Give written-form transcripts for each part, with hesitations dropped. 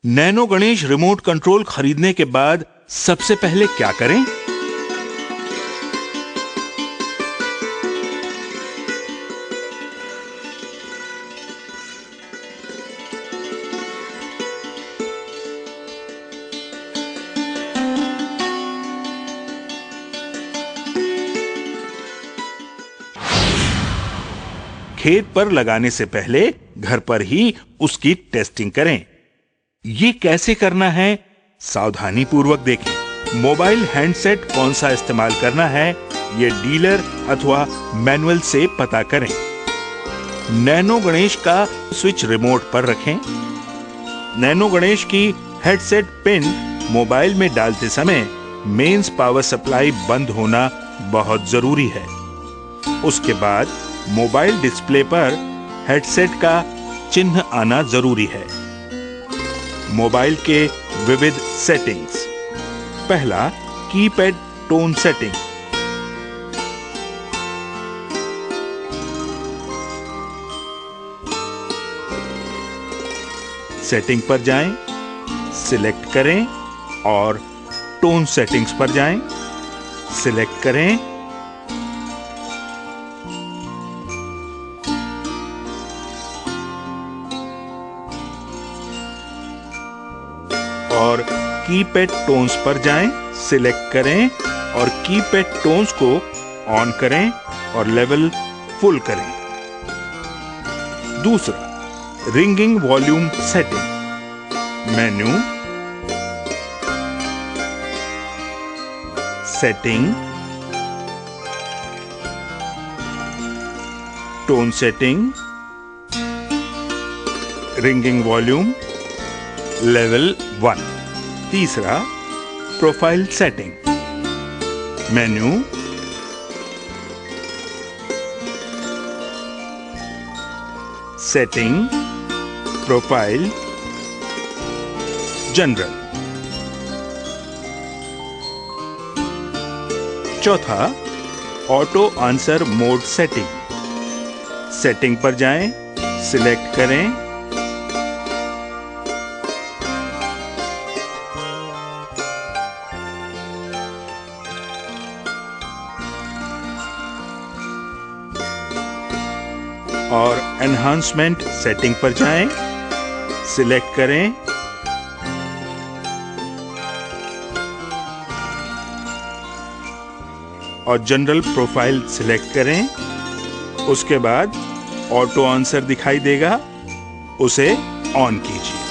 Nano Ganesh remote control खरीदने के बाद सबसे पहले क्या करें? खेत पर लगाने से पहले घर पर ही उसकी टेस्टिंग करें। ये कैसे करना है, सावधानी पूर्वक देखें। मोबाइल हैंडसेट कौन सा इस्तेमाल करना है, ये डीलर अथवा मैनुअल से पता करें। नैनो गणेश का स्विच रिमोट पर रखें। नैनो गणेश की हेडसेट पिन मोबाइल में डालते समय मेंस पावर सप्लाई बंद होना बहुत जरूरी है। उसके बाद मोबाइल डिस्प्ले पर हेडसेट का चिन्ह आना जरूरी है। मोबाइल के विविध सेटिंग्स। पहला, कीपैड टोन सेटिंग। सेटिंग पर जाएं, सिलेक्ट करें और टोन सेटिंग्स पर जाएं, सिलेक्ट करें और कीपैड टोन्स पर जाएं, सिलेक्ट करें और कीपैड टोन्स को ऑन करें और लेवल फुल करें। दूसरा, ringing volume setting. Menu, setting, tone setting, ringing volume, level 1। तीसरा, profile setting. Menu, setting, profile, general. चौथा, auto answer mode setting. Setting पर जाएं, सिलेक्ट करें और एनहांसमेंट सेटिंग पर जाएं, सिलेक्ट करें और जनरल प्रोफाइल सिलेक्ट करें। उसके बाद ऑटो आंसर दिखाई देगा, उसे ऑन कीजिए।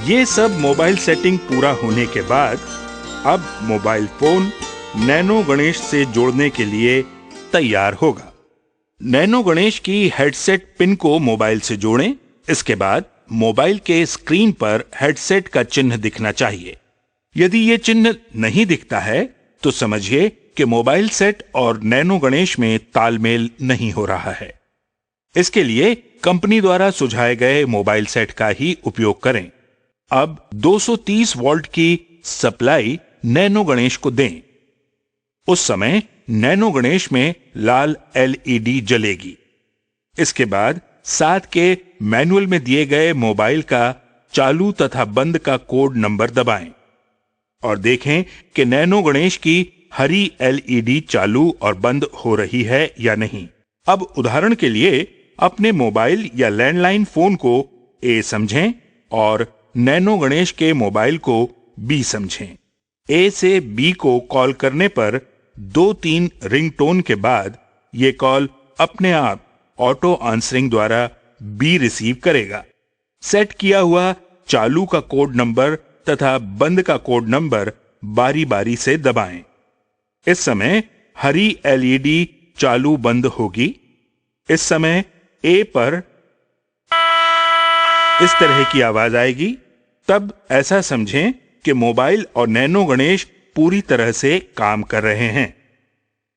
ये सब मोबाइल सेटिंग पूरा होने के बाद अब मोबाइल फोन नैनो गणेश से जोड़ने के लिए तैयार होगा। नैनो गणेश की हेडसेट पिन को मोबाइल से जोड़ें। इसके बाद मोबाइल के स्क्रीन पर हेडसेट का चिन्ह दिखना चाहिए। यदि ये चिन्ह नहीं दिखता है तो समझिए कि मोबाइल सेट और नैनो गणेश में तालमेल नहीं हो रहा है। इसके लिए कंपनी द्वारा सुझाए गए मोबाइल सेट का ही उपयोग करें। अब 230 वोल्ट की सप्लाई नैनो गणेश को दें। उस समय नैनो गणेश में लाल एलईडी जलेगी। इसके बाद साथ के मैनुअल में दिए गए मोबाइल का चालू तथा बंद का कोड नंबर दबाएं और देखें कि नैनो गणेश की हरी एलईडी चालू और बंद हो रही है या नहीं। अब उदाहरण के लिए अपने मोबाइल या लैंडलाइन फोन को ए समझें और नैनो गणेश के मोबाइल को बी समझें। ए से बी को कॉल करने पर 2-3 रिंगटोन के बाद यह कॉल अपने आप ऑटो आंसरिंग द्वारा बी रिसीव करेगा। सेट किया हुआ चालू का कोड नंबर तथा बंद का कोड नंबर बारी बारी से दबाएं। इस समय हरी एलईडी चालू बंद होगी। इस समय ए पर इस तरह की आवाज आएगी। तब ऐसा समझें कि मोबाइल और नैनो गणेश पूरी तरह से काम कर रहे हैं।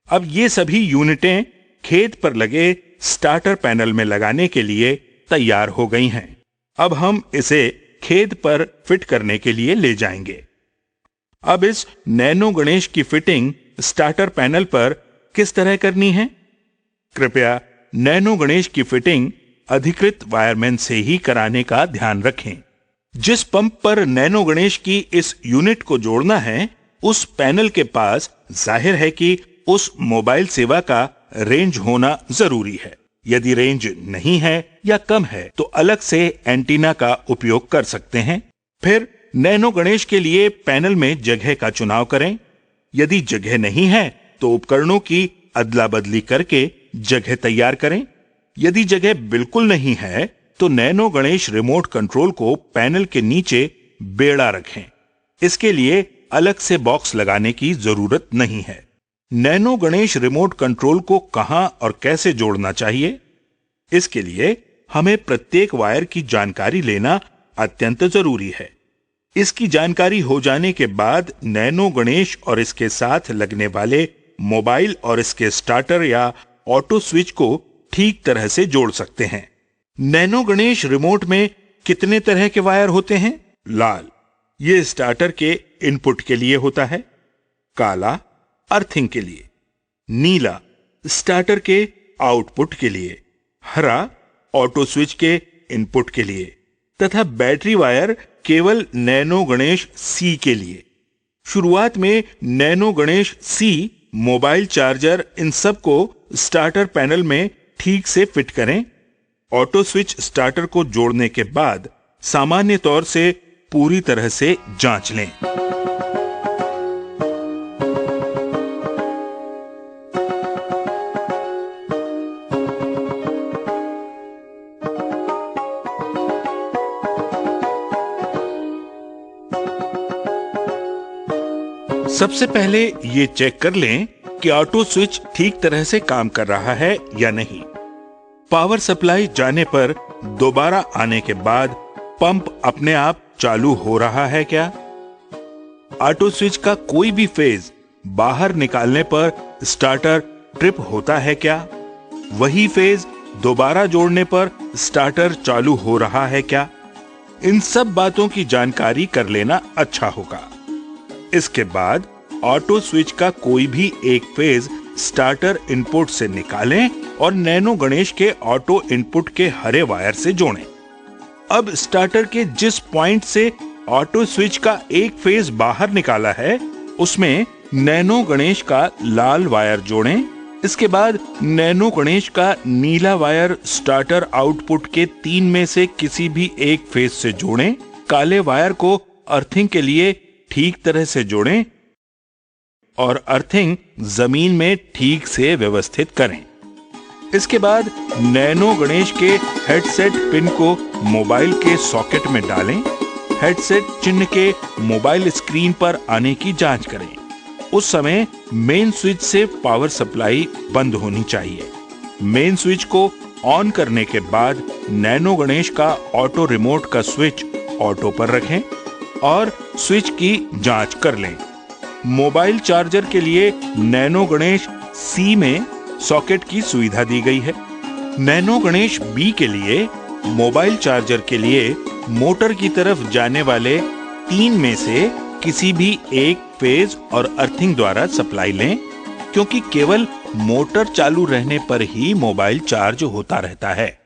अब ये सभी यूनिटें खेत पर लगे स्टार्टर पैनल में लगाने के लिए तैयार हो गई हैं। अब हम इसे खेत पर फिट करने के लिए ले जाएंगे। अब इस नैनो गणेश की फिटिंग स्टार्टर पैनल पर किस तरह करनी है, कृपया नैनो गणेश की फिटिंग अधिकृत वायरमैन से ही कराने का ध्यान रखें। जिस पंप पर नैनो गणेश की इस यूनिट को जोड़ना है, उस पैनल के पास जाहिर है कि उस मोबाइल सेवा का रेंज होना जरूरी है। यदि रेंज नहीं है या कम है तो अलग से एंटीना का उपयोग कर सकते हैं। फिर नैनो गणेश के लिए पैनल में जगह का चुनाव करें। यदि जगह नहीं है तो उपकरणों की अदला बदली करके जगह तैयार करें। यदि जगह बिल्कुल नहीं है तो नैनो गणेश रिमोट कंट्रोल को पैनल के नीचे बेड़ा रखें। इसके लिए अलग से बॉक्स लगाने की जरूरत नहीं है। नैनो गणेश रिमोट कंट्रोल को कहां और कैसे जोड़ना चाहिए, इसके लिए हमें प्रत्येक वायर की जानकारी लेना अत्यंत जरूरी है। इसकी जानकारी हो जाने के बाद नैनो गणेश और इसके साथ लगने वाले मोबाइल और इसके स्टार्टर या ऑटो स्विच को ठीक तरह से जोड़ सकते हैं। नैनो गणेश रिमोट में कितने तरह के वायर होते हैं? लाल, ये स्टार्टर के इनपुट के लिए होता है। काला, अर्थिंग के लिए। नीला, स्टार्टर के आउटपुट के लिए। हरा, ऑटो स्विच के इनपुट के लिए। तथा बैटरी वायर केवल नैनो गणेश सी के लिए। शुरुआत में नैनो गणेश सी, मोबाइल चार्जर, इन सब को स्टार्टर पैनल में ठीक से फिट करें। ऑटो स्विच स्टार्टर को जोड़ने के बाद सामान्य तौर से पूरी तरह से जांच लें। सबसे पहले ये चेक कर लें कि ऑटो स्विच ठीक तरह से काम कर रहा है या नहीं। पावर सप्लाई जाने पर दोबारा आने के बाद पंप अपने आप चालू हो रहा है क्या? ऑटो स्विच का कोई भी फेज बाहर निकालने पर स्टार्टर ट्रिप होता है क्या? वही फेज दोबारा जोड़ने पर स्टार्टर चालू हो रहा है क्या? इन सब बातों की जानकारी कर लेना अच्छा होगा। इसके बाद ऑटो स्विच का कोई भी एक फेज स्टार्टर इनपुट से निकालें और नैनो गणेश के ऑटो इनपुट के हरे वायर से जोड़ें। अब स्टार्टर के जिस पॉइंट से ऑटो स्विच का एक फेज बाहर निकाला है, उसमें नैनो गणेश का लाल वायर जोड़ें। इसके बाद नैनो गणेश का नीला वायर स्टार्टर आउटपुट के 3 में से किसी भी एक फेज से जोड़ें। काले वायर को अर्थिंग के लिए ठीक तरह से जोड़ें और अर्थिंग जमीन में ठीक से व्यवस्थित करें। इसके बाद नैनो गणेश के हेडसेट पिन को मोबाइल के सॉकेट में डालें। हेडसेट चिन्ह के मोबाइल स्क्रीन पर आने की जांच करें। उस समय मेन स्विच से पावर सप्लाई बंद होनी चाहिए। मेन स्विच को ऑन करने के बाद नैनो गणेश का ऑटो रिमोट का स्विच ऑटो पर रखें और स्विच की जांच कर लें। मोबाइल चार्जर के लिए नैनो गणेश सी में सॉकेट की सुविधा दी गई है। नैनो गणेश बी के लिए मोबाइल चार्जर के लिए मोटर की तरफ जाने वाले 3 में से किसी भी एक फेज और अर्थिंग द्वारा सप्लाई लें, क्योंकि केवल मोटर चालू रहने पर ही मोबाइल चार्ज होता रहता है।